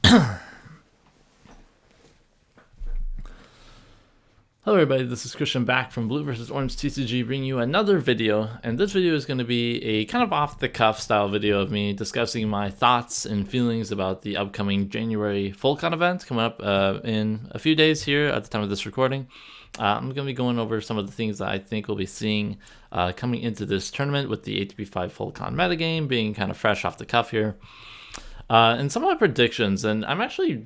Hello everybody, this is Christian back from Blue vs. Orange TCG, bringing you another video, and this video is going to be a kind of off-the-cuff style video of me discussing my thoughts and feelings about the upcoming January FullCon event coming up in a few days here at the time of this recording. I'm going to be going over some of the things that I think we'll be seeing coming into this tournament, with the ATP-5 FullCon metagame being kind of fresh off the cuff here. And some of my predictions, and I'm actually,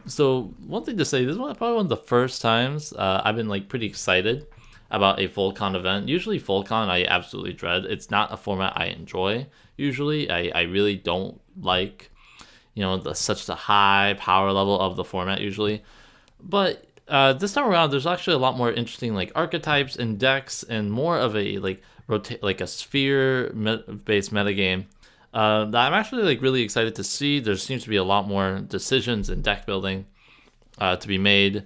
so one thing to say, this is probably one of the first times I've been like pretty excited about a FullCon event. Usually FullCon I absolutely dread. It's not a format I enjoy. Usually I really don't like, such the high power level of the format usually. But this time around, there's actually a lot more interesting like archetypes and decks, and more of a like a sphere-based metagame. That I'm actually really excited to see. There seems to be a lot more decisions and deck building to be made,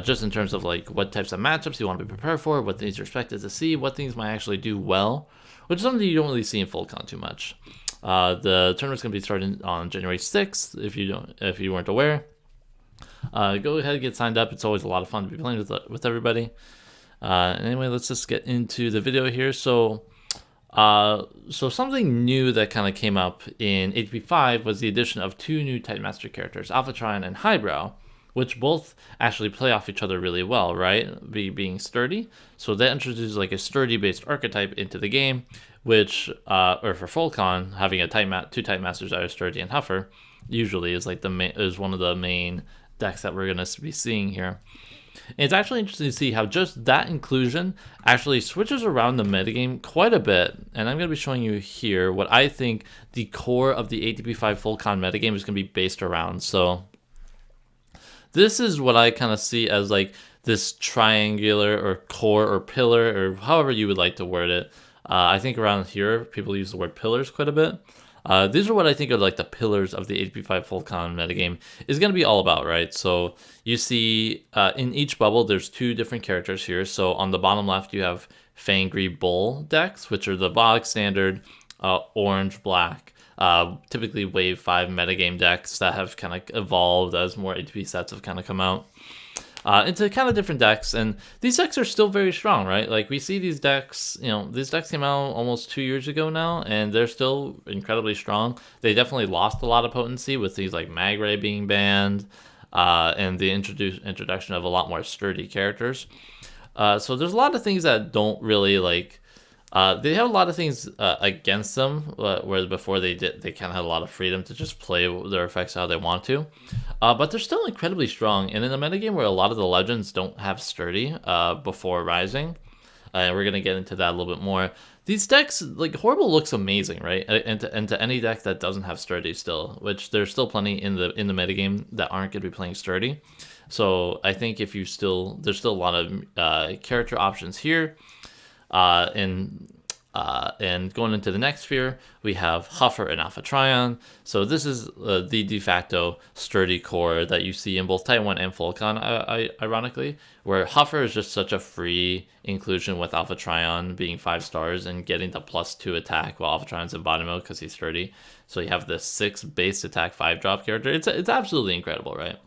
just in terms of like what types of matchups you want to be prepared for, what things you're expected to see, what things might actually do well, which is something you don't really see in FullCon too much. The tournament's going to be starting on January 6th. If you weren't aware, go ahead and get signed up. It's always a lot of fun to be playing with everybody. Anyway, let's just get into the video here. So something new that kind of came up in ATP-5 was the addition of two new Titan Master characters, Alpha TRION and Highbrow, which both actually play off each other really well, right? Being sturdy. So that introduces like a sturdy-based archetype into the game, which, or for FullCon, having a two Titan Masters that are sturdy and Huffer, usually is like is one of the main decks that we're going to be seeing here. And it's actually interesting to see how just that inclusion actually switches around the metagame quite a bit. And I'm going to be showing you here what I think the core of the ATP-5 FullCon metagame is going to be based around. So this is what I kind of see as like this triangular or core or pillar, or however you would like to word it. I think around here people use the word pillars quite a bit. These are what I think are like the pillars of the ATP-5 FullCon metagame is going to be all about, right? So you see in each bubble, there's two different characters here. So on the bottom left, you have Fangry-Bull decks, which are the bog standard orange-black, typically Wave 5 metagame decks that have kind of evolved as more ATP sets have kind of come out. Into kind of different decks, and these decks are still very strong, right? Like we see these decks, these decks came out almost 2 years ago now, and they're still incredibly strong. They definitely lost a lot of potency with things like Magray being banned, and the introduction of a lot more sturdy characters. So there's a lot of things that don't really like. They have a lot of things against them, whereas before they kind of had a lot of freedom to just play their effects how they want to. But they're still incredibly strong, and in a metagame where a lot of the legends don't have sturdy before rising, and we're going to get into that a little bit more. These decks, like Horrible looks amazing, right? And to any deck that doesn't have sturdy still, which there's still plenty in the metagame that aren't going to be playing sturdy. So I think there's still a lot of character options here. And going into the next sphere, we have Huffer and Alpha TRION. So this is the de facto sturdy core that you see in both Titan 1 and FullCon, ironically, where Huffer is just such a free inclusion with Alpha TRION being 5 stars and getting the +2 attack while Alpha TRION's in bottom mode because he's sturdy. So you have this 6 base attack 5 drop character. It's absolutely incredible, right?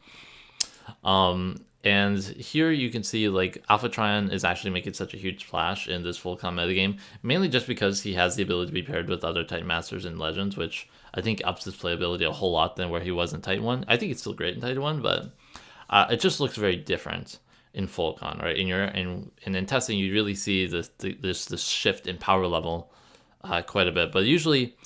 And here you can see like Alpha TRION is actually making such a huge splash in this FullCon metagame, mainly just because he has the ability to be paired with other Titan Masters and Legends, which I think ups his playability a whole lot than where he was in Titan 1. I think it's still great in Titan 1, but it just looks very different in FullCon, right? And in testing, you really see this shift in power level quite a bit. But usually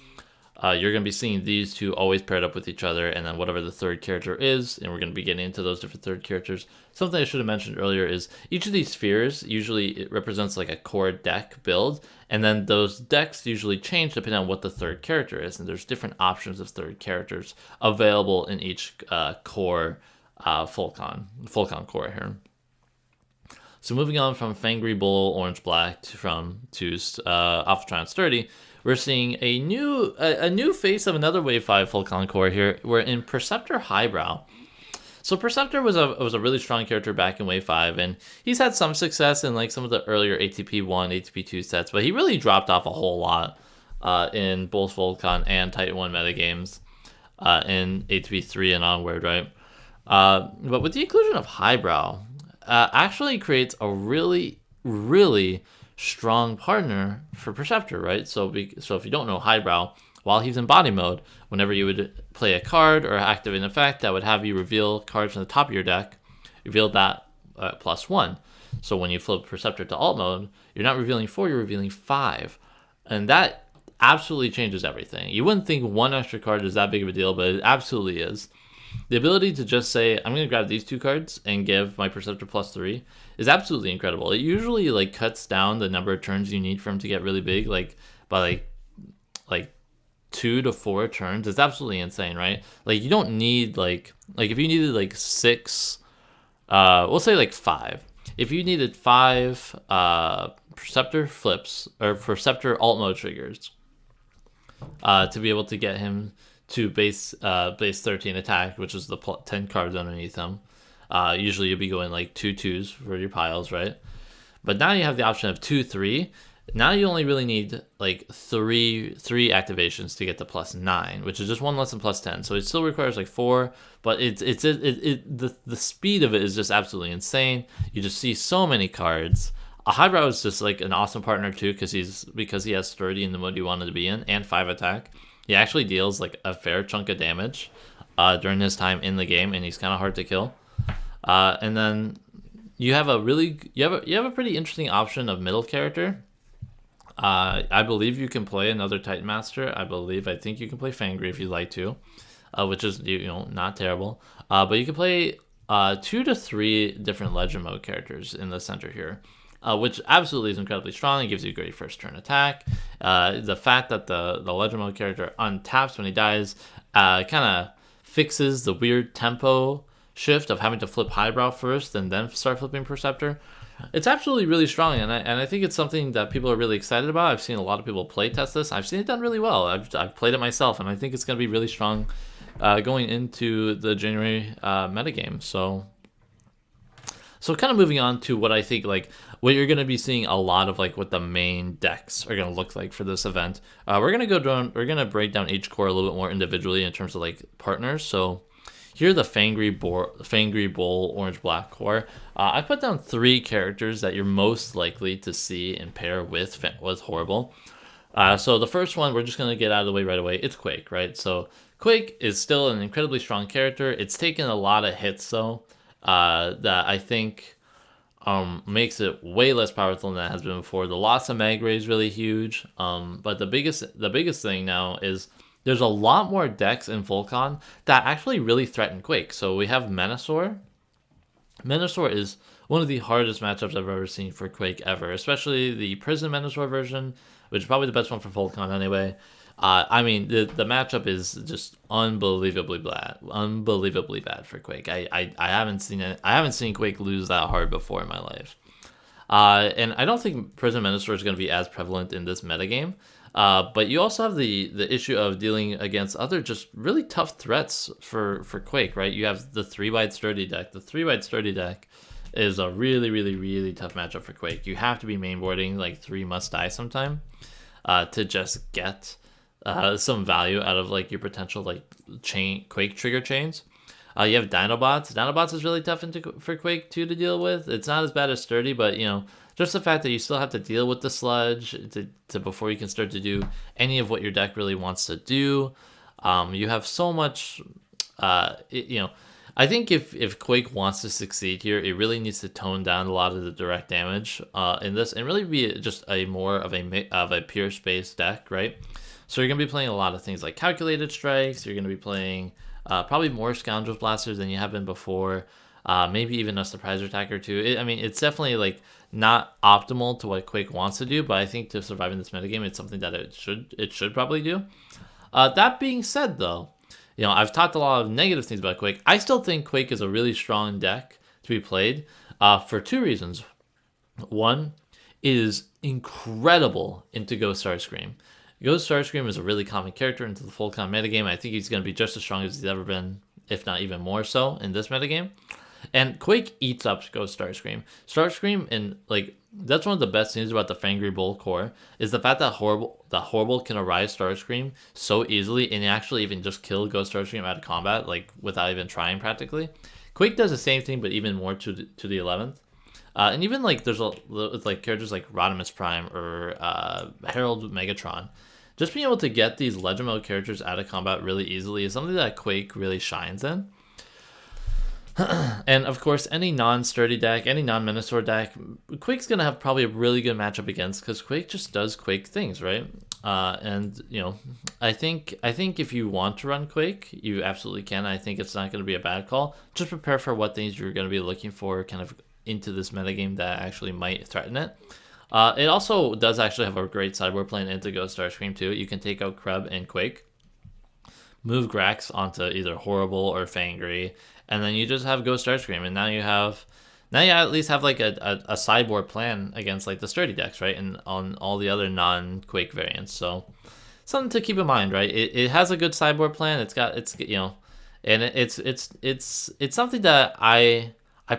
you're going to be seeing these two always paired up with each other, and then whatever the third character is, and we're going to be getting into those different third characters. Something I should have mentioned earlier is each of these spheres, usually it represents like a core deck build, and then those decks usually change depending on what the third character is, and there's different options of third characters available in each core FullCon core here. So moving on from Fangry-Bull Orange-Black to Alpha TRION Sturdy, we're seeing a new face of another Wave 5 FullCon core here. We're in Perceptor Highbrow. So Perceptor was a really strong character back in Wave 5, and he's had some success in like some of the earlier ATP-1, ATP-2 sets, but he really dropped off a whole lot in both FullCon and Titan 1 metagames. in ATP-3 and onward, right? But with the inclusion of Highbrow, actually creates a really, really strong partner for Perceptor, right? So if you don't know Highbrow, while he's in body mode, whenever you would play a card or activate an effect that would have you reveal cards from the top of your deck, reveal that +1. So when you flip Perceptor to alt mode, you're not revealing 4, you're revealing 5. And that absolutely changes everything. You wouldn't think one extra card is that big of a deal, but it absolutely is. The ability to just say, I'm going to grab these 2 cards and give my Perceptor +3 is absolutely incredible. It usually like cuts down the number of turns you need for him to get really big, like by like 2 to 4 turns. It's absolutely insane, right? Like you don't need like if you needed like 6, we'll say like 5. If you needed 5 Perceptor flips or Perceptor alt mode triggers to be able to get him to base 13 attack, which is the 10 cards underneath him. Usually you'll be going like 2 2s for your piles, right? But now you have the option of 2 3. Now you only really need like three activations to get to +9, which is just 1 less than +10. So it still requires like 4, but the speed of it is just absolutely insane. You just see so many cards. A Highbrow is just like an awesome partner too, because he has sturdy in the mode you wanted to be in and 5 attack. He actually deals like a fair chunk of damage during his time in the game, and he's kind of hard to kill. And then you have a pretty interesting option of middle character. I believe you can play another Titan Master. I think you can play Fangry if you'd like to, which is not terrible. But you can play 2 to 3 different Legend Mode characters in the center here. Which absolutely is incredibly strong. It gives you a great first turn attack. The fact that the Legend Mode character untaps when he dies kind of fixes the weird tempo shift of having to flip Highbrow first and then start flipping Perceptor. It's absolutely really strong, and I think it's something that people are really excited about. I've seen a lot of people play test this. I've seen it done really well. I've played it myself, and I think it's going to be really strong going into the January metagame. So kind of moving on to what I think like what you're going to be seeing a lot of like what the main decks are going to look like for this event. We're going to break down each core a little bit more individually in terms of like partners. So here the Fangry-Bull Orange-Black Core. I put down 3 characters that you're most likely to see and pair with Horrible. So the first one we're just going to get out of the way right away. It's Quake, right? So Quake is still an incredibly strong character. It's taken a lot of hits though. That I think makes it way less powerful than it has been before. The loss of Mag Ray is really huge. But the biggest thing now is there's a lot more decks in Volcon that actually really threaten Quake. So we have Menasor. Menasor is one of the hardest matchups I've ever seen for Quake ever, especially the Prison Menasor version, which is probably the best one for Volcon anyway. I mean, the matchup is just unbelievably bad for Quake. I haven't seen it. I haven't seen Quake lose that hard before in my life. And I don't think Prison Menasor is going to be as prevalent in this metagame. But you also have the issue of dealing against other just really tough threats for Quake, right? You have the 3-wide sturdy deck. The 3-wide sturdy deck is a really, really, really tough matchup for Quake. You have to be mainboarding like 3 must die sometime to just get some value out of like your potential like Quake trigger chains. You have Dinobots. Dinobots is really tough for Quake 2 to deal with. It's not as bad as Sturdy, but just the fact that you still have to deal with the sludge to before you can start to do any of what your deck really wants to do. You have so much. I think if Quake wants to succeed here, it really needs to tone down a lot of the direct damage in this and really be just a more of a pure space deck, right? So you're going to be playing a lot of things like Calculated Strikes. You're going to be playing probably more Scoundrels Blasters than you have been before. Maybe even a Surprise Attack or 2. It's definitely like not optimal to what Quake wants to do, but I think to survive in this metagame, it's something that it should probably do. That being said, though, I've talked a lot of negative things about Quake. I still think Quake is a really strong deck to be played for 2 reasons. One, it is incredible into Ghost Starscream. Ghost Starscream is a really common character into the Volcon metagame. I think he's going to be just as strong as he's ever been, if not even more so, in this metagame. And Quake eats up Ghost Starscream. Starscream, and like that's one of the best things about the Fangry-Bull Core is the fact that horrible can arise Starscream so easily, and actually even just kill Ghost Starscream out of combat, like without even trying practically. Quake does the same thing, but even more to the 11th. And even like there's like characters like Rodimus Prime or Harold Megatron. Just being able to get these legend mode characters out of combat really easily is something that Quake really shines in. And of course, any non-sturdy deck, any non-Minosaur deck, Quake's gonna have probably a really good matchup against, because Quake just does Quake things, right? And you know, I think if you want to run Quake, you absolutely can. I think it's not gonna be a bad call. Just prepare for what things you're gonna be looking for, kind of into this metagame that actually might threaten it. It also does actually have a great sideboard plan into Ghost Starscream too. You can take out Kreb and Quake, move Grax onto either Horrible or Fangry, and then you just have Ghost Starscream, and now you at least have like a sideboard plan against like the sturdy decks, right? And on all the other non-Quake variants. So something to keep in mind, right? It has a good sideboard plan. It's you know, and it's something that I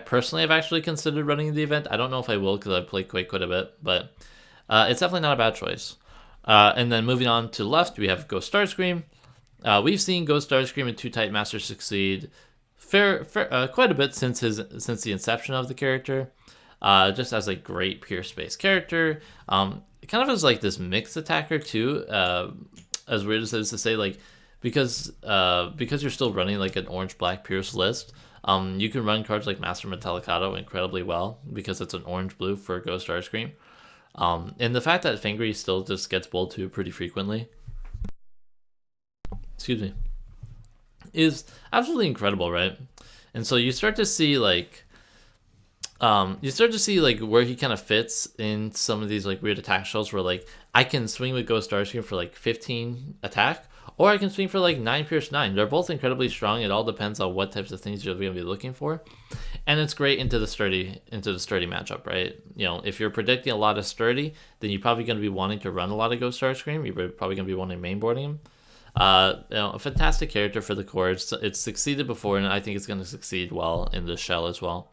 personally have actually considered running the event. I don't know if I will because I've played Quake quite a bit, but it's definitely not a bad choice. And then moving on to left, we have Ghost Starscream. We've seen Ghost Starscream and 2 Titan Masters succeed quite a bit since the inception of the character. Just as a great pure space character. Kind of as like this mixed attacker too. As weird as it is to say, like because you're still running like an orange-black Pierce list, you can run cards like Master Metallicato incredibly well because it's an orange-blue for Ghost Starscream. And the fact that Fangry still just gets bowled to pretty frequently, excuse me, is absolutely incredible, right? And so you start to see like where he kind of fits in some of these like weird attack shells where like I can swing with Ghost Starscream for like 15 attack, or I can swing for like 9 Pierce 9. They're both incredibly strong. It all depends on what types of things you're going to be looking for. And it's great into the sturdy matchup, right? You know, if you're predicting a lot of sturdy, then you're probably going to be wanting to run a lot of Ghost Starscream. You're probably going to be wanting mainboarding him. You know, a fantastic character for the core. It's succeeded before, and I think it's going to succeed well in the shell as well.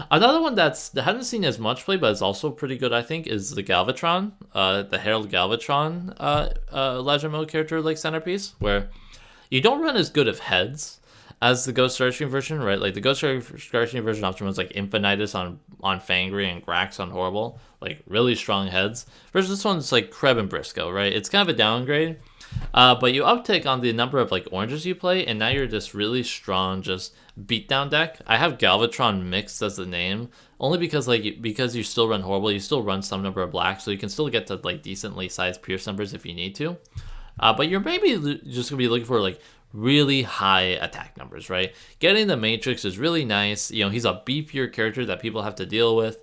Another one that hasn't seen as much play, but is also pretty good, I think, is the Galvatron, the Harold Galvatron Legend Mode character like centerpiece, where you don't run as good of heads as the Ghost Starscream version, right? Like the Ghost Starscream version often runs like Infinitus on Fangry and Grax on Horrible, like really strong heads. Versus this one's like Kreb and Briscoe, right? It's kind of a downgrade. But you uptick on the number of like oranges you play, and now you're this really strong just beatdown deck. I have Galvatron mixed as the name only because you still run Horrible, you still run some number of blacks, so you can still get to like decently sized Pierce numbers if you need to. But you're maybe just gonna be looking for like really high attack numbers, right? Getting the Matrix is really nice. You know, he's a beefier character that people have to deal with.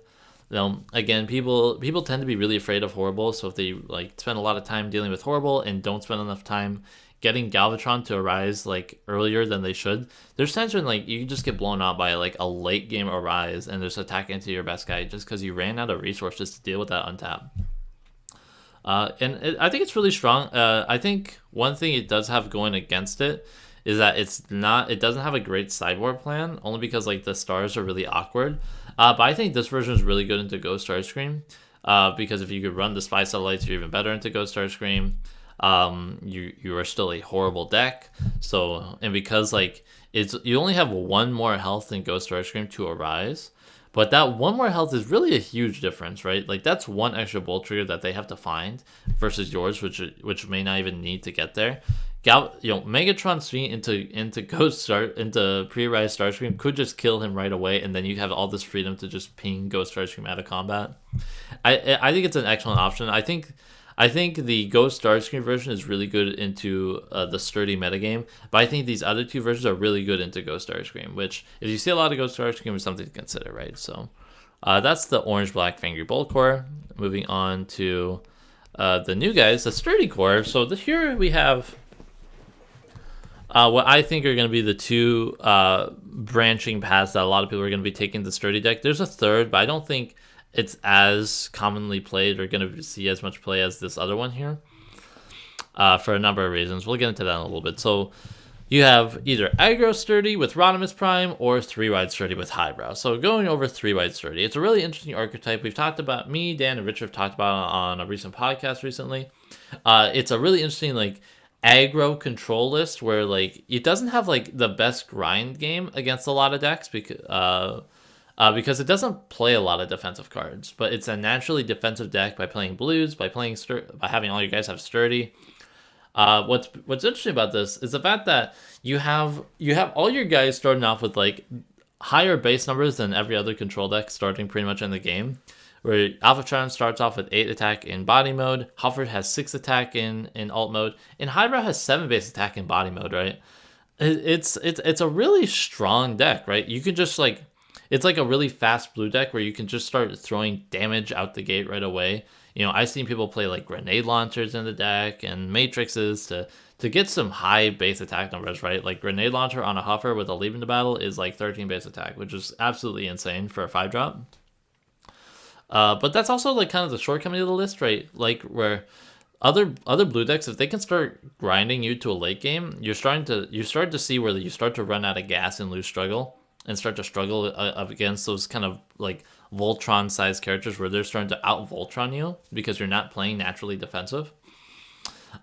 You know, again, people tend to be really afraid of Horrible, so if they like spend a lot of time dealing with Horrible and don't spend enough time getting Galvatron to arise like earlier than they should, there's times when like you just get blown out by like a late game arise and there's attack into your best guy just because you ran out of resources to deal with that untap. I think it's really strong. I think one thing it does have going against it is that it doesn't have a great sideboard plan, only because like the stars are really awkward. But I think this version is really good into Ghost Starscream, because if you could run the Spy Satellites, you're even better into Ghost Starscream. You are still a horrible deck. So, and because like you only have 1 more health in Ghost Starscream to arise, but that 1 more health is really a huge difference, right? Like that's 1 extra bolt trigger that they have to find versus yours, which may not even need to get there. Megatron swinging into pre-rise Starscream could just kill him right away, and then you have all this freedom to just ping Ghost Starscream out of combat. I think it's an excellent option. I think the Ghost Starscream version is really good into the sturdy metagame, but I think these other 2 versions are really good into Ghost Starscream, which if you see a lot of Ghost Starscream is something to consider, right? So that's the orange-black Fangry-Bull Core. Moving on to the new guys, the sturdy core. So here we have what I think are going to be the 2 branching paths that a lot of people are going to be taking the sturdy deck. There's a third, but I don't think it's as commonly played or going to see as much play as this other one here, for a number of reasons. We'll get into that in a little bit. So you have either aggro sturdy with Rodimus Prime or 3-wide sturdy with highbrow. So going over 3-wide sturdy, it's a really interesting archetype. We've talked about, me, Dan, and Richard have talked about it on a recent podcast recently. It's a really interesting like aggro control list where like it doesn't have like the best grind game against a lot of decks because it doesn't play a lot of defensive cards, but it's a naturally defensive deck by playing blues, by having all you guys have sturdy. What's interesting about this is the fact that you have all your guys starting off with like higher base numbers than every other control deck starting pretty much in the game. Where Alpha Trion starts off with 8 attack in body mode, Hufford has 6 attack in alt mode, and Highbrow has 7 base attack in body mode, right? It's a really strong deck, right? You can just like, it's like a really fast blue deck where you can just start throwing damage out the gate right away. You know, I've seen people play like grenade launchers in the deck and matrixes to get some high base attack numbers, right? Like grenade launcher on a Huffer with a leap into battle is like 13 base attack, which is absolutely insane for a 5-drop. But that's also like kind of the shortcoming of the list, right? Like where other blue decks, if they can start grinding you to a late game, you start to see where you start to run out of gas and lose struggle and start to struggle up against those kind of like Voltron sized characters where they're starting to out Voltron you because you're not playing naturally defensive.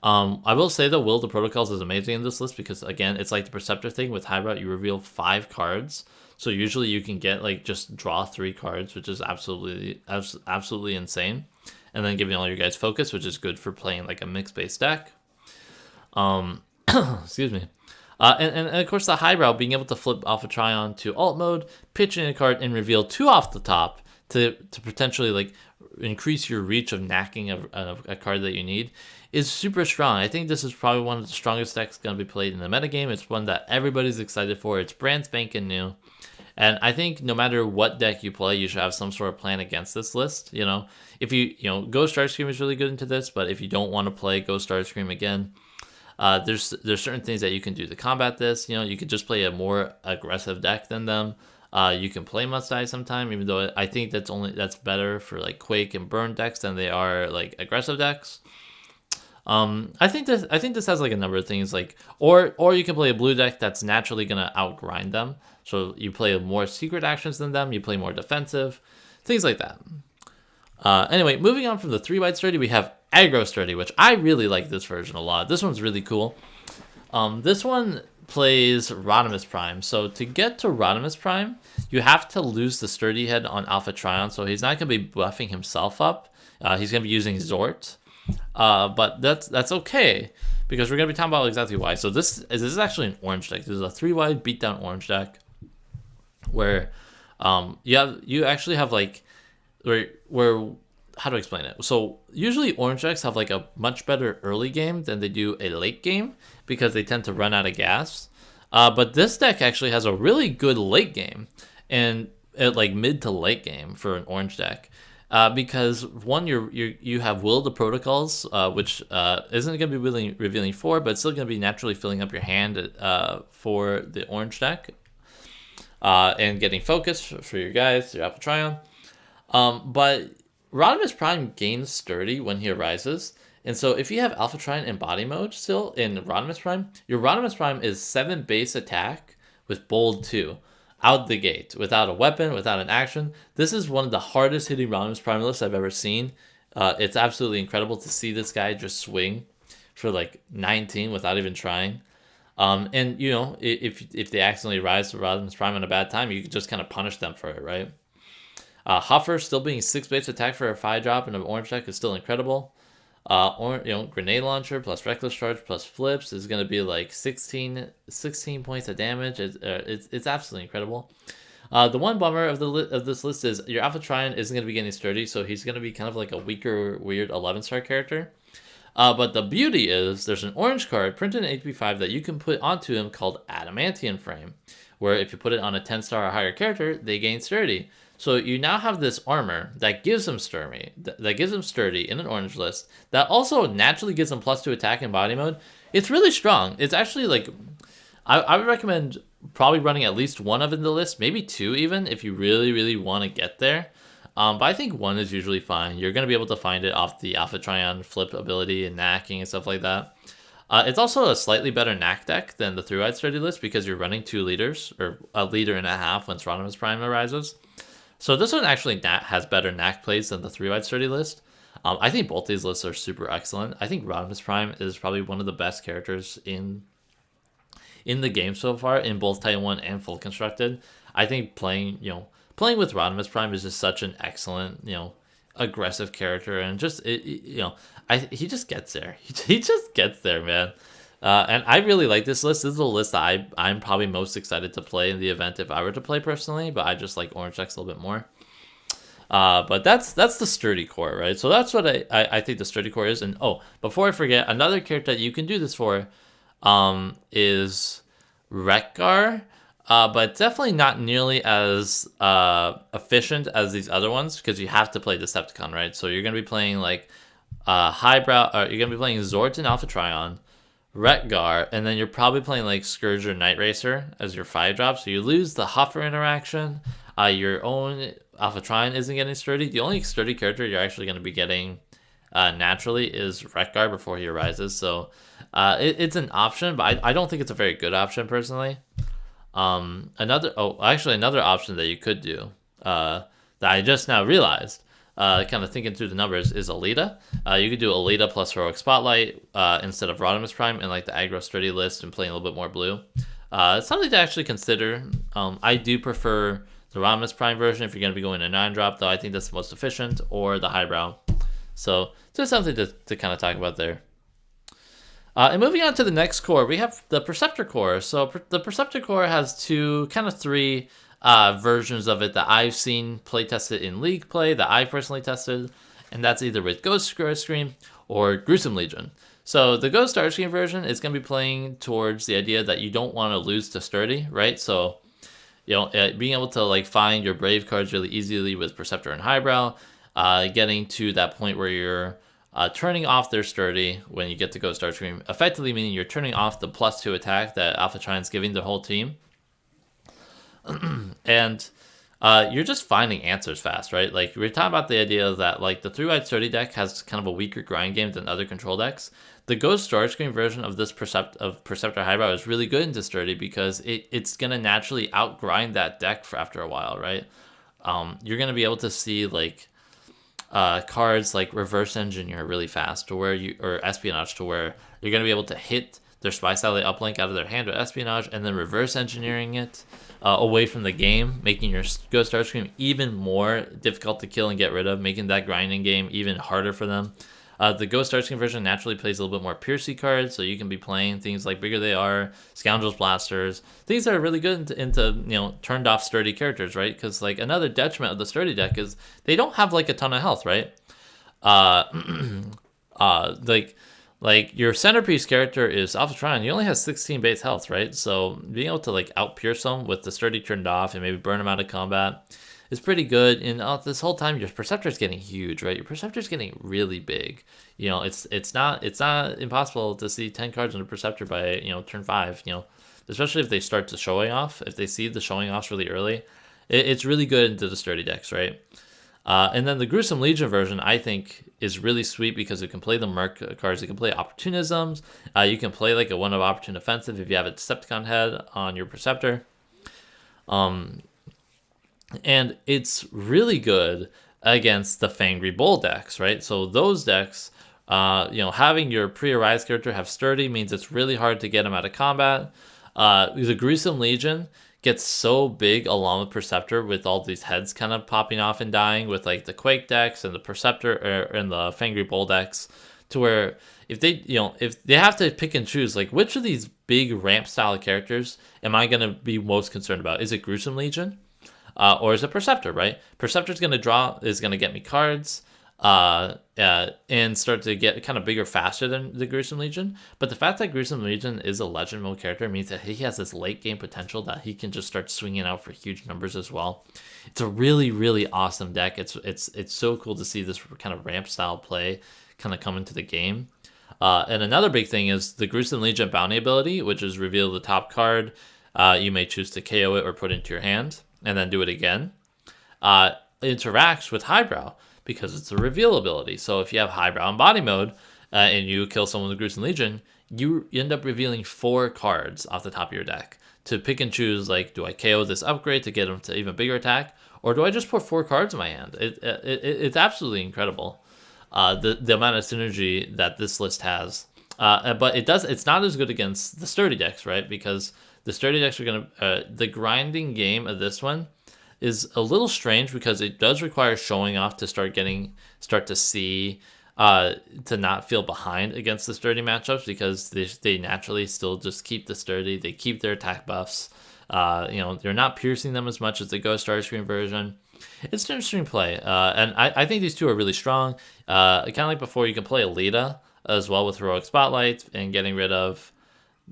I will say though, Will of the Protocols is amazing in this list because again, it's like the Perceptor thing with Highbrow. You reveal 5 cards. So usually you can get like just draw 3 cards, which is absolutely insane, and then giving all your guys focus, which is good for playing like a mixed base deck. Excuse me. And of course the Highbrow being able to flip Alpha Trion to alt mode, pitch in a card, and reveal 2 off the top to potentially like increase your reach of knacking a card that you need is super strong. I think this is probably one of the strongest decks going to be played in the metagame. It's one that everybody's excited for. It's brand spanking new. And I think no matter what deck you play, you should have some sort of plan against this list. You know, if you Ghost Starscream is really good into this, but if you don't want to play Ghost Starscream again, there's certain things that you can do to combat this. You know, you could just play a more aggressive deck than them. You can play Must Die sometime, even though I think that's better for like Quake and Burn decks than they are like aggressive decks. I think this has like a number of things like, or you can play a blue deck that's naturally gonna outgrind them. So you play more secret actions than them, you play more defensive, things like that. Anyway, moving on from the 3-wide sturdy, we have aggro sturdy, which I really like this version a lot. This one's really cool. This one plays Rodimus Prime. So to get to Rodimus Prime, you have to lose the sturdy head on Alpha Trion. So he's not gonna be buffing himself up. He's gonna be using Zort. But that's okay because we're gonna be talking about exactly why. So this is actually an orange deck. This is a 3-wide beatdown orange deck where you actually have like where how to explain it. So usually orange decks have like a much better early game than they do a late game because they tend to run out of gas. But this deck actually has a really good late game and like mid to late game for an orange deck. Because one, you have Will of the Protocols, which isn't going to be revealing 4, but it's still going to be naturally filling up your hand for the orange deck, and getting focus for your guys, your Alpha Trion. But Rodimus Prime gains sturdy when he arises, and so if you have Alpha Trion in body mode still in Rodimus Prime, your Rodimus Prime is 7 base attack with bold 2. Out the gate, without a weapon, without an action. This is one of the hardest hitting Rodimus Prime lists I've ever seen. It's absolutely incredible to see this guy just swing for like 19 without even trying. And you know, if they accidentally rise to Rodimus Prime in a bad time, you can just kind of punish them for it, right? Huffer still being 6 base attack for a 5-drop in an orange deck is still incredible. Grenade launcher plus reckless charge plus flips is going to be like 16 points of damage. It's absolutely incredible. The one bummer of this list is your Alpha Trion isn't going to be getting sturdy, so he's going to be kind of like a weaker, weird 11-star character. But the beauty is there's an orange card printed in ATP-5 that you can put onto him called Adamantium Frame, where if you put it on a 10-star or higher character, they gain sturdy. So you now have this armor that gives him sturdy, in an orange list, that also naturally gives him +2 attack in body mode. It's really strong. It's actually like, I would recommend probably running at least 1 of in the list, maybe 2 even, if you really, really want to get there. But I think 1 is usually fine. You're going to be able to find it off the Alpha Trion flip ability and knacking and stuff like that. It's also a slightly better knack deck than the 3-wide sturdy list because you're running 2 leaders, or a leader and a half once Rodimus Prime arises. So this one actually has better knack plays than the 3-wide sturdy list. I think both these lists are super excellent. I think Rodimus Prime is probably one of the best characters in the game so far in both Titan 1 and full constructed. I think playing with Rodimus Prime is just such an excellent, aggressive character, and just he just gets there. He just gets there, man. And I really like this list. This is a list that I'm probably most excited to play in the event if I were to play personally, but I just like orange decks a little bit more. But that's the sturdy core, right? So that's what I think the sturdy core is. And before I forget, another character that you can do this for is Rekgar. But definitely not nearly as efficient as these other ones because you have to play Decepticon, right? So you're gonna be playing like Highbrow, or you're gonna be playing Zorton Alpha Trion, Rekgar, and then you're probably playing like Scourge or Night Racer as your 5-drop. So you lose the Huffer interaction. Your own Alpha Trion isn't getting sturdy. The only sturdy character you're actually gonna be getting naturally is Rekgar before he arises. So it's an option, but I don't think it's a very good option personally. Another option that you could do that I just now realized, kind of thinking through the numbers, is Alita. You could do Alita plus Heroic Spotlight instead of Rodimus Prime in like the aggro sturdy list and playing a little bit more blue. It's something to actually consider. I do prefer the Rodimus Prime version if you're going to be going a 9-drop, though I think that's the most efficient, or the Highbrow. So just something to kind of talk about there. And moving on to the next core, we have the Perceptor Core. So the Perceptor Core has three versions of it that I've seen play tested in League play, that I personally tested, and that's either with Ghost Starscream or Gruesome Legion. So the Ghost Starscream version is going to be playing towards the idea that you don't want to lose to sturdy, right? So being able to like find your Brave cards really easily with Perceptor and Highbrow, getting to that point where you're turning off their sturdy when you get to Ghost Starscream, effectively meaning you're turning off the +2 attack that Alpha Trion's giving the whole team. And you're just finding answers fast, right? Like, we're talking about the idea that like the 3-wide sturdy deck has kind of a weaker grind game than other control decks. The Ghost Starscream version of this Perceptor Highbrow is really good into sturdy because it's going to naturally outgrind that deck for after a while, right? You're going to be able to see like cards like Reverse Engineer really fast, or Espionage, to where you're going to be able to hit their Spy Satellite uplink out of their hand with Espionage and then reverse engineering it away from the game, making your Ghost Starscream even more difficult to kill and get rid of, making that grinding game even harder for them. The Ghost Starscream version naturally plays a little bit more Piercy cards, so you can be playing things like Bigger They Are, Scoundrels Blasters, things that are really good into turned off sturdy characters, right? Because like another detriment of the sturdy deck is they don't have like a ton of health, right? Like your centerpiece character is Alpha Trion. He only has 16 base health, right? So being able to like out-pierce them with the sturdy turned off and maybe burn them out of combat is pretty good. And this whole time your Perceptor's getting huge, right? Your Perceptor's getting really big. It's not impossible to see 10 cards in a Perceptor by turn 5. Especially if they start to showing off. If they see the showing offs really early, it's really good into the sturdy decks, right? And then the Gruesome Legion version, I think, is really sweet because it can play the Merc cards. You can play Opportunisms. You can play like a 1-of Opportune Offensive if you have a Decepticon head on your Perceptor. And it's really good against the Fangry-Bull decks, right? So those decks, having your pre-arise character have sturdy means it's really hard to get them out of combat. The Gruesome Legion gets so big along with Perceptor, with all these heads kind of popping off and dying with like the Quake decks and the Perceptor and the Fangry-Bull decks, to where if they have to pick and choose, like, which of these big ramp style characters am I going to be most concerned about? Is it Gruesome Legion? Or is it Perceptor, right? Perceptor's going to get me cards and start to get kind of bigger faster than the Gruesome Legion. But the fact that Gruesome Legion is a legend mode character means that he has this late game potential that he can just start swinging out for huge numbers as well. It's a really, really awesome deck. It's so cool to see this kind of ramp style play kind of come into the game. And another big thing is the Gruesome Legion bounty ability, which is reveal the top card. You may choose to KO it or put it into your hand and then do it again. Interacts with Highbrow because it's a reveal ability. So if you have Highbrow in body mode and you kill someone with Gruesome Legion, you end up revealing 4 cards off the top of your deck to pick and choose, like, do I KO this upgrade to get him to even bigger attack, or do I just put 4 cards in my hand? It's absolutely incredible, the amount of synergy that this list has. But it's not as good against the sturdy decks, right? Because the sturdy decks are gonna the grinding game of this one is a little strange because it does require showing off to start to see, to not feel behind against the sturdy matchups, because they naturally still just keep the sturdy. They keep their attack buffs. They're not piercing them as much as the Ghost Starscream version. It's an interesting play, and I think these two are really strong. Kind of like before, you can play Alita as well with Heroic Spotlight and getting rid of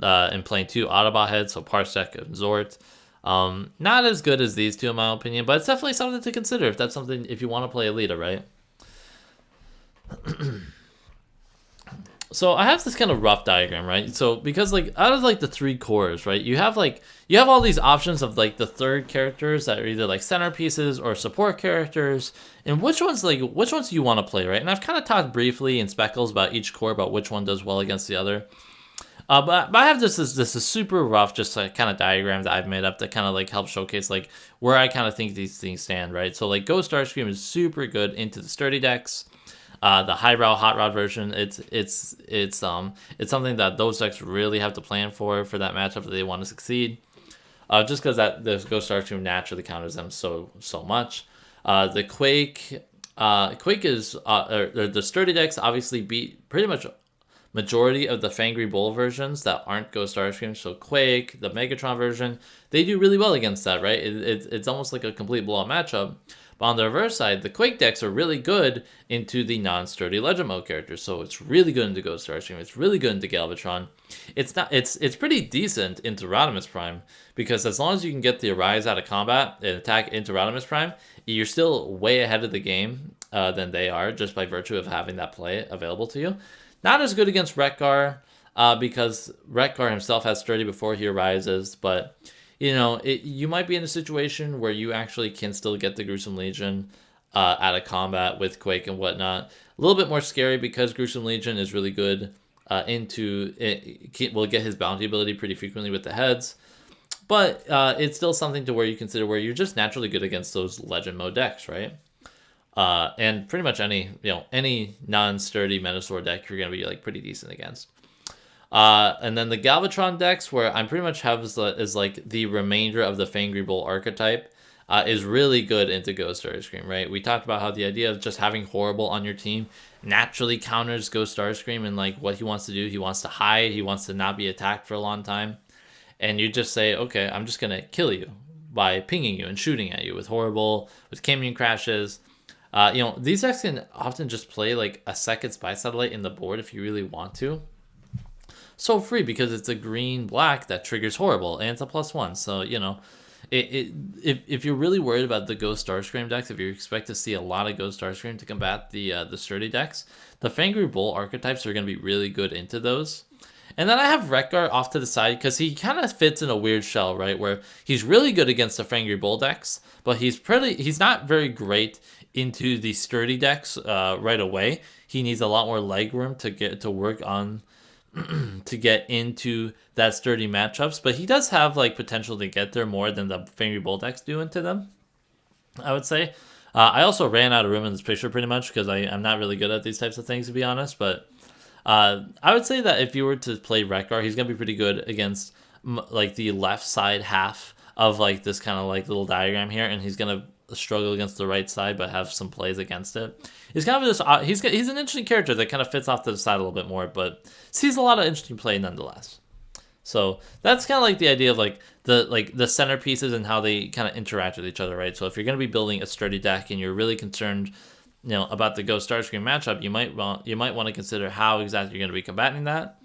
and playing 2 Autobot heads, so Parsec and Zort. Not as good as these two in my opinion, but it's definitely something to consider if you want to play Alita, right? So I have this kind of rough diagram, right? So because like out of like the 3 cores, right, you have all these options of like the third characters that are either like centerpieces or support characters, and which ones do you want to play, right? And I've kind of talked briefly in Speckles about each core, about which one does well against the other. But I have this is super rough, just like kind of diagram that I've made up that kind of like help showcase like where I kind of think these things stand, right? So like Ghost Starscream is super good into the sturdy decks. The highbrow hot rod version, it's something that those decks really have to plan for that matchup if they want to succeed. Just because that the Ghost Starscream naturally counters them so much. The Quake is the sturdy decks obviously beat pretty much majority of the Fangry-Bull versions that aren't Ghost Starscream. So Quake, the Megatron version, they do really well against that, right? It's almost like a complete blowout matchup. But on the reverse side, the Quake decks are really good into the non-sturdy Legend Mode characters. So it's really good into Ghost Starscream. It's really good into Galvatron. It's pretty decent into Rodimus Prime, because as long as you can get the Arise out of combat and attack into Rodimus Prime, you're still way ahead of the game than they are, just by virtue of having that play available to you. Not as good against Wreck-Gar, because Wreck-Gar himself has sturdy before he arises, but you might be in a situation where you actually can still get the Gruesome Legion out of combat with Quake and whatnot. A little bit more scary because Gruesome Legion is really good will get his bounty ability pretty frequently with the heads, but it's still something to where you consider where you're just naturally good against those Legend Mode decks, right? And pretty much any non-sturdy Metasaur deck you're gonna be like pretty decent against. And then the Galvatron decks, where I'm pretty much have is like the remainder of the Fangry-Bull archetype, is really good into Ghost Starscream, right? We talked about how the idea of just having Horrible on your team naturally counters Ghost Starscream, and like what he wants to do, he wants to hide, he wants to not be attacked for a long time, and you just say, okay, I'm just gonna kill you by pinging you and shooting at you with Horrible, with Cambion Crashes. These decks can often just play like a second Spy Satellite in the board if you really want to. So free, because it's a green-black that triggers Horrible, and it's a +1. So, if you're really worried about the Ghost Starscream decks, if you expect to see a lot of Ghost Starscream to combat the sturdy decks, the Fangry-Bull archetypes are going to be really good into those. And then I have Wreck-Gar off to the side because he kind of fits in a weird shell, right? Where he's really good against the Fangry-Bull decks, but he's not very great into the sturdy decks right away. He needs a lot more legwork to get to work on to get into that sturdy matchups, but he does have like potential to get there more than the Fangry-Bull decks do into them, I would say. I also ran out of room in this picture pretty much because I'm not really good at these types of things, to be honest, but I would say that if you were to play Wreck-Gar, he's going to be pretty good against like the left side half of like this kind of like little diagram here, and he's going to struggle against the right side but have some plays against it. He's kind of he's an interesting character that kind of fits off to the side a little bit more, but sees a lot of interesting play nonetheless. So that's kind of like the idea of like the centerpieces and how they kind of interact with each other, right? So if you're going to be building a sturdy deck and you're really concerned about the Ghost Starscream matchup, you might want to consider how exactly you're going to be combating that.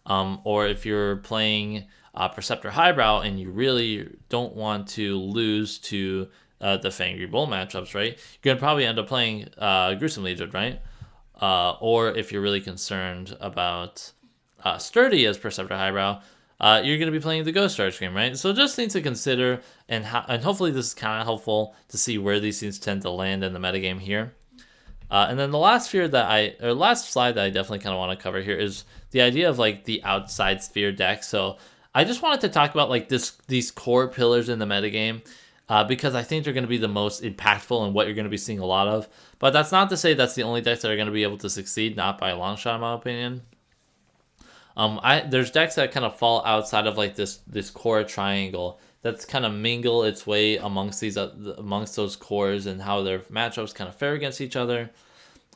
Or if you're playing Perceptor Highbrow and you really don't want to lose to the Fangry-Bull matchups, right? You're going to probably end up playing Gruesome Legion, right? Or if you're really concerned about sturdy as Perceptor Highbrow, you're going to be playing the Ghost Starscream, right? So just things to consider, and hopefully this is kind of helpful to see where these things tend to land in the metagame here. And then the last last slide that I definitely kind of want to cover here is the idea of like the outside sphere deck. So I just wanted to talk about like these core pillars in the metagame. Because I think they're going to be the most impactful and what you're going to be seeing a lot of. But that's not to say that's the only decks that are going to be able to succeed, not by a long shot, in my opinion. There's decks that kind of fall outside of like this core triangle that's kind of mingle its way amongst those cores and how their matchups kind of fare against each other.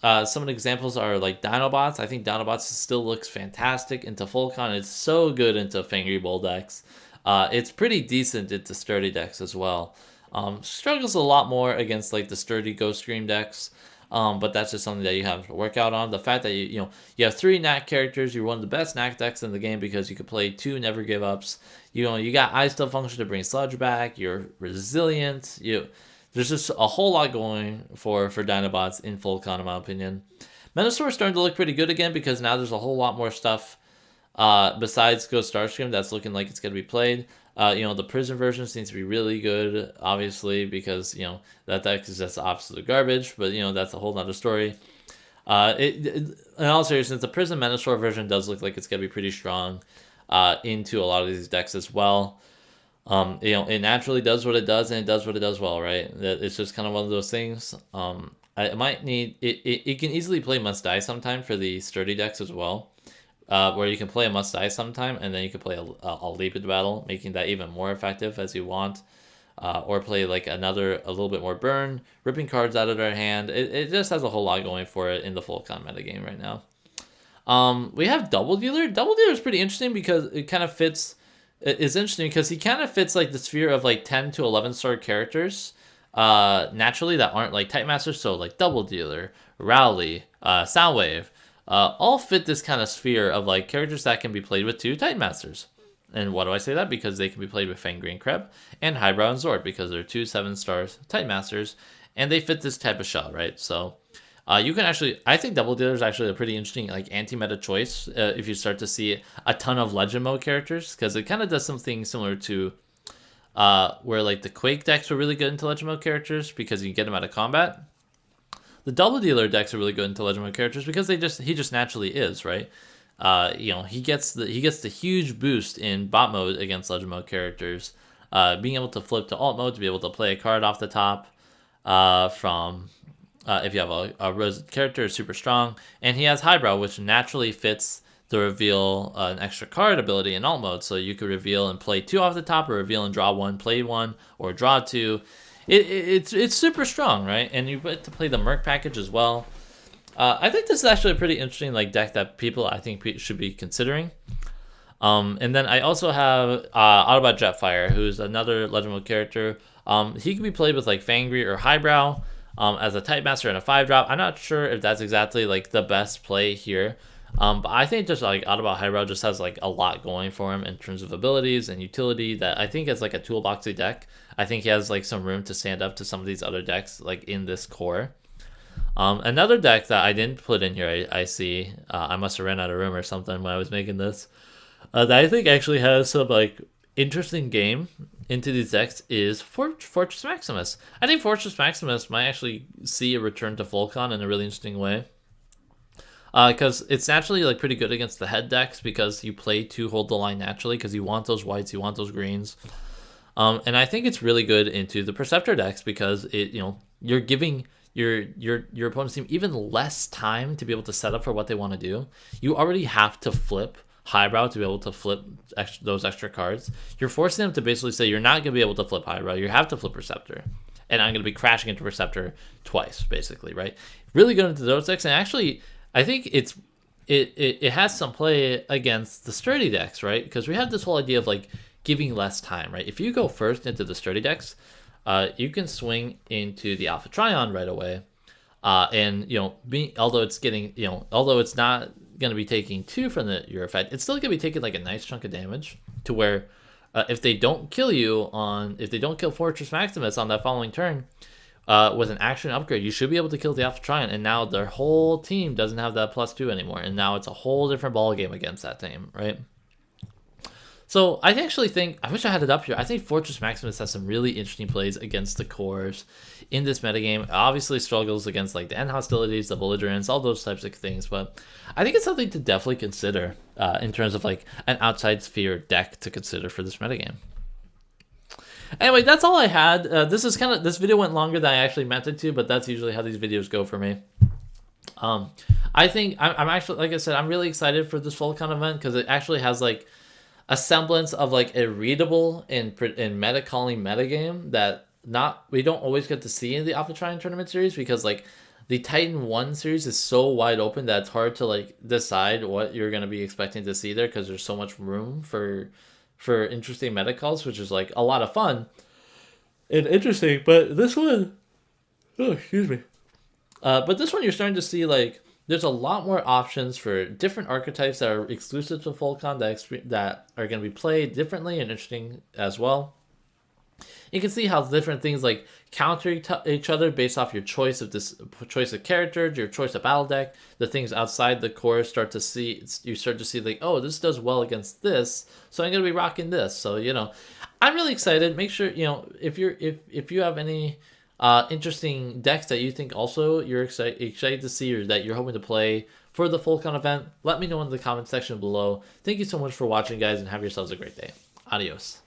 Some of the examples are like Dinobots. I think Dinobots still looks fantastic into Fulcon. It's so good into Fangry-Bull decks. It's pretty decent into sturdy decks as well. Struggles a lot more against like the sturdy Ghost Scream decks, but that's just something that you have to work out on. The fact that you have 3 Knack characters, you're one of the best Knack decks in the game because you could play 2 Never Give Ups. You got Eye Still function to bring Sludge back. You're resilient. There's just a whole lot going for Dinobots in Fulcon, in my opinion. Menasor is starting to look pretty good again because now there's a whole lot more stuff besides Ghost Starscream that's looking like it's going to be played. The prison version seems to be really good, obviously, because, that deck is just absolute garbage, but, that's a whole nother story. In all seriousness, the prison Menasor version does look like it's going to be pretty strong into a lot of these decks as well. It naturally does what it does, and it does what it does well, right? It's just kind of one of those things. It might need... It can easily play Must Die sometime for the sturdy decks as well. Where you can play a Must Die sometime, and then you can play a Leap Into Battle, making that even more effective as you want. Or play like a little bit more burn, ripping cards out of their hand. It just has a whole lot going for it in the Fulcon metagame right now. We have Double Dealer. Double Dealer is pretty interesting because it kind of fits... It's interesting because he kind of fits like the sphere of like 10 to 11 star characters naturally that aren't like Type Masters. So like Double Dealer, Rowley, Soundwave, all fit this kind of sphere of like characters that can be played with 2 Titan Masters. And why do I say that? Because they can be played with Fangry and Kreb, and Highbrow and Zord, because they're 2 7-star Titan Masters, and they fit this type of shot, right? So you can actually, I think Double Dealer is actually a pretty interesting like anti-meta choice if you start to see a ton of Legend Mode characters, because it kind of does something similar to where like the Quake decks were really good into Legend Mode characters because you can get them out of combat. The Double Dealer decks are really good into Legend Mode characters because he just naturally is, right? He gets the huge boost in bot mode against Legend Mode characters, being able to flip to alt mode to be able to play a card off the top from if you have a Rose character is super strong, and he has Highbrow, which naturally fits the reveal an extra card ability in alt mode, so you could reveal and play 2 off the top, or reveal and draw 1, play 1, or draw 2. It's super strong, right? And you get to play the Merc package as well. I think this is actually a pretty interesting like deck that people I think should be considering. And then I also have Autobot Jetfire, who's another Legend Mode character. He can be played with like Fangry or Highbrow as a Type Master and a 5-drop. I'm not sure if that's exactly like the best play here. But I think just like Autobot Highbrow just has like a lot going for him in terms of abilities and utility that I think is like a toolboxy deck. I think he has like some room to stand up to some of these other decks like in this core. Another deck that I didn't put in here, I see, I must have ran out of room or something when I was making this, that I think actually has some like interesting game into these decks is Fortress Maximus. I think Fortress Maximus might actually see a return to Fulcon in a really interesting way. Because it's naturally like pretty good against the head decks because you play to hold the line naturally because you want those whites, you want those greens. And I think it's really good into the Perceptor decks because you're giving your opponent's team even less time to be able to set up for what they want to do. You already have to flip Highbrow to be able to flip those extra cards. You're forcing them to basically say you're not going to be able to flip Highbrow. You have to flip Perceptor. And I'm going to be crashing into Perceptor twice, basically, right? Really good into those decks. And actually, I think it has some play against the sturdy decks, right? Because we have this whole idea of like giving less time, right? If you go first into the sturdy decks, you can swing into the Alpha Trion right away, and although it's not going to be taking 2 from your effect, it's still going to be taking like a nice chunk of damage to where if they don't kill Fortress Maximus on that following turn with an action upgrade, you should be able to kill the Alpha Trion, and now their whole team doesn't have that +2 anymore, and now it's a whole different ball game against that team, right? So I actually think, I wish I had it up here. I think Fortress Maximus has some really interesting plays against the cores in this metagame. It obviously struggles against like the end hostilities, the belligerents, all those types of things. But I think it's something to definitely consider in terms of like an outside sphere deck to consider for this metagame. Anyway, that's all I had. This video went longer than I actually meant it to, but that's usually how these videos go for me. I think I'm actually, like I said, I'm really excited for this FullCon event because it actually has like a semblance of like a readable and meta calling metagame that we don't always get to see in the Alpha Trion tournament series, because like the Titan 1 series is so wide open that it's hard to like decide what you're going to be expecting to see there, because there's so much room for interesting meta calls, which is like a lot of fun and interesting. But this one, oh, excuse me. But this one, you're starting to see like there's a lot more options for different archetypes that are exclusive to FullCon that are going to be played differently and interesting as well. You can see how different things like counter each other based off your choice of characters, your choice of battle deck. The things outside the core start to see like, oh, this does well against this, so I'm gonna be rocking this. So I'm really excited. Make sure if you have any interesting decks that you think also you're excited to see, or that you're hoping to play for the FullCon event, let me know in the comment section below. Thank you so much for watching, guys, and have yourselves a great day. Adios.